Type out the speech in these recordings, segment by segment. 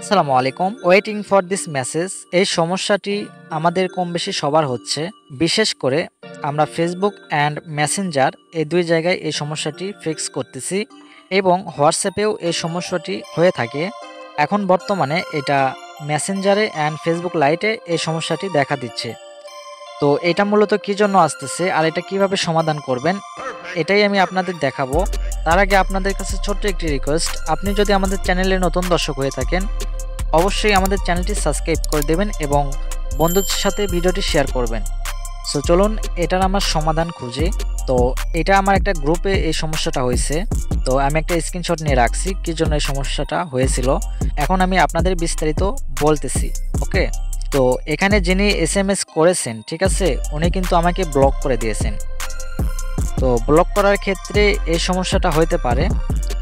আসসালামু আলাইকুম। Waiting for this message এই সমস্যাটি আমাদের কম বেশি সবার হচ্ছে। বিশেষ করে আমরা ফেসবুক অ্যান্ড মেসেঞ্জার এই দুই জায়গায় এই সমস্যাটি ফিক্স করতেছি এবং হোয়াটসঅ্যাপেও এই সমস্যাটি হয়ে থাকে। এখন বর্তমানে এটা মেসেঞ্জারে অ্যান্ড ফেসবুক লাইটে এই সমস্যাটি দেখা দিচ্ছে। তো এটা মূলত কী জন্য আসতেছে আর এটা কিভাবে সমাধান করবেন এটাই আমি আপনাদের দেখাবো। তার আগে আপনাদের কাছে ছোট্ট একটি রিকোয়েস্ট, আপনি যদি আমাদের চ্যানেলে নতুন দর্শক হয়ে থাকেন অবশ্যই আমাদের চ্যানেলটি সাবস্ক্রাইব করে দেবেন এবং বন্ধুদের সাথে ভিডিওটি শেয়ার করবেন। সো চলুন এটার আমার সমাধান খুঁজি। তো এটা আমার একটা গ্রুপে এই সমস্যাটা হয়েছে, তো আমি একটা স্ক্রিনশট নিয়ে রাখছি কী জন্য এই সমস্যাটা হয়েছিল। এখন আমি আপনাদের বিস্তারিত বলতেছি। ওকে, তো এখানে যিনি SMS করেছেন, ঠিক আছে, উনি কিন্তু আমাকে ব্লক করে দিয়েছেন। তো ব্লক করার ক্ষেত্রে এই সমস্যাটা হইতে পারে,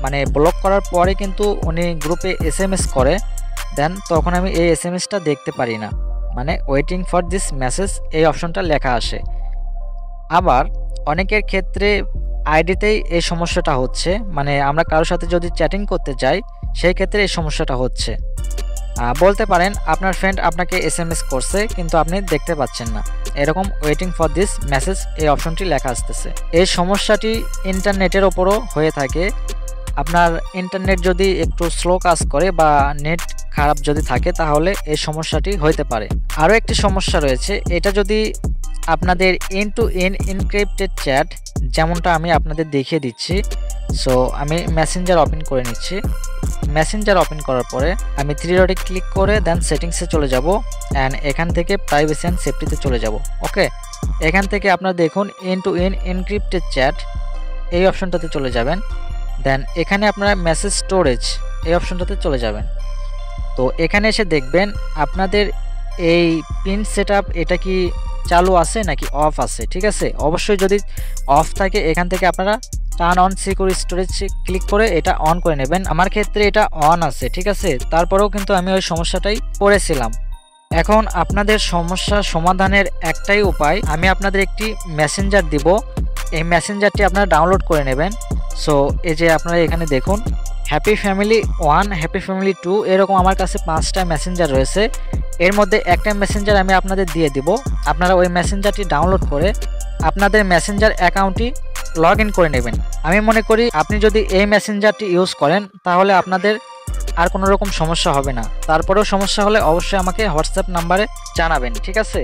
মানে ব্লক করার পরে কিন্তু উনি গ্রুপে SMS করে দেন, তখন আমি এই SMSটা দেখতে পারি না, মানে ওয়েটিং ফর দিস মেসেজ এই অপশনটা লেখা আসে। আবার অনেকের ক্ষেত্রে আইডিতেই এই সমস্যাটা হচ্ছে, মানে আমরা কারোর সাথে যদি চ্যাটিং করতে যাই সেই ক্ষেত্রে এই সমস্যাটা হচ্ছে। বলতে পারেন আপনার ফ্রেন্ড আপনাকে SMS করছে কিন্তু আপনি দেখতে পাচ্ছেন না, এরকম ওয়েটিং ফর দিস মেসেজ এই অপশনটি লেখা আসতেছে। এই সমস্যাটি ইন্টারনেটের ওপরও হয়ে থাকে। আপনার ইন্টারনেট যদি একটু স্লো কাজ করে বা নেট খারাপ যদি থাকে তাহলে এই সমস্যাটি হইতে পারে। আরও একটি সমস্যা রয়েছে, এটা যদি আপনাদের end to end encrypted chat, যেমনটা আমি আপনাদের দেখিয়ে দিচ্ছি। সো আমি মেসেঞ্জার ওপেন করে নিচ্ছি। মেসেঞ্জার ওপেন করার পরে আমি থ্রি ডটে ক্লিক করে দেন সেটিংসে চলে যাব অ্যান্ড এখান থেকে প্রাইভেসি অ্যান্ড সেফটিতে চলে যাব। ওকে, এখান থেকে আপনারা দেখুন end to end encrypted chat এই অপশনটাতে চলে যাবেন। দেন এখানে আপনারা মেসেজ স্টোরেজ এই অপশনটাতে চলে যাবেন। তো এখানে এসে দেখবেন আপনাদের এই পিন সেটআপ এটা কি চালু আছে নাকি অফ আছে। ঠিক আছে, অবশ্যই যদি অফ থাকে এখান থেকে আপনারা turn on secure storage click করে এটা অন করে নেবেন। আমার ক্ষেত্রে এটা অন আছে, ঠিক আছে, তারপরেও কিন্তু আমি ওই সমস্যাটাই পড়েছিলাম। এখন আপনাদের সমস্যা সমাধানের একটাই উপায়, আমি আপনাদের একটি মেসেঞ্জার দিব, এই মেসেঞ্জারটি আপনারা ডাউনলোড করে নেবেন। সো এই যে আপনারা এখানে দেখুন হ্যাপি ফ্যামিলি 1, হ্যাপি ফ্যামিলি 2, এরকম আমার কাছে 5টা মেসেঞ্জার রয়েছে। এর মধ্যে একটা মেসেঞ্জার আমি আপনাদের দিয়ে দিব, আপনারা ওই মেসেঞ্জারটি ডাউনলোড করে আপনাদের মেসেঞ্জার অ্যাকাউন্টটি লগ ইন করে নেবেন। আমি মনে করি আপনি যদি এই মেসেঞ্জারটি ইউজ করেন তাহলে আপনাদের আর কোনো রকম সমস্যা হবে না। তারপরেও সমস্যা হলে অবশ্যই আমাকে হোয়াটসঅ্যাপ নাম্বারে জানাবেন, ঠিক আছে।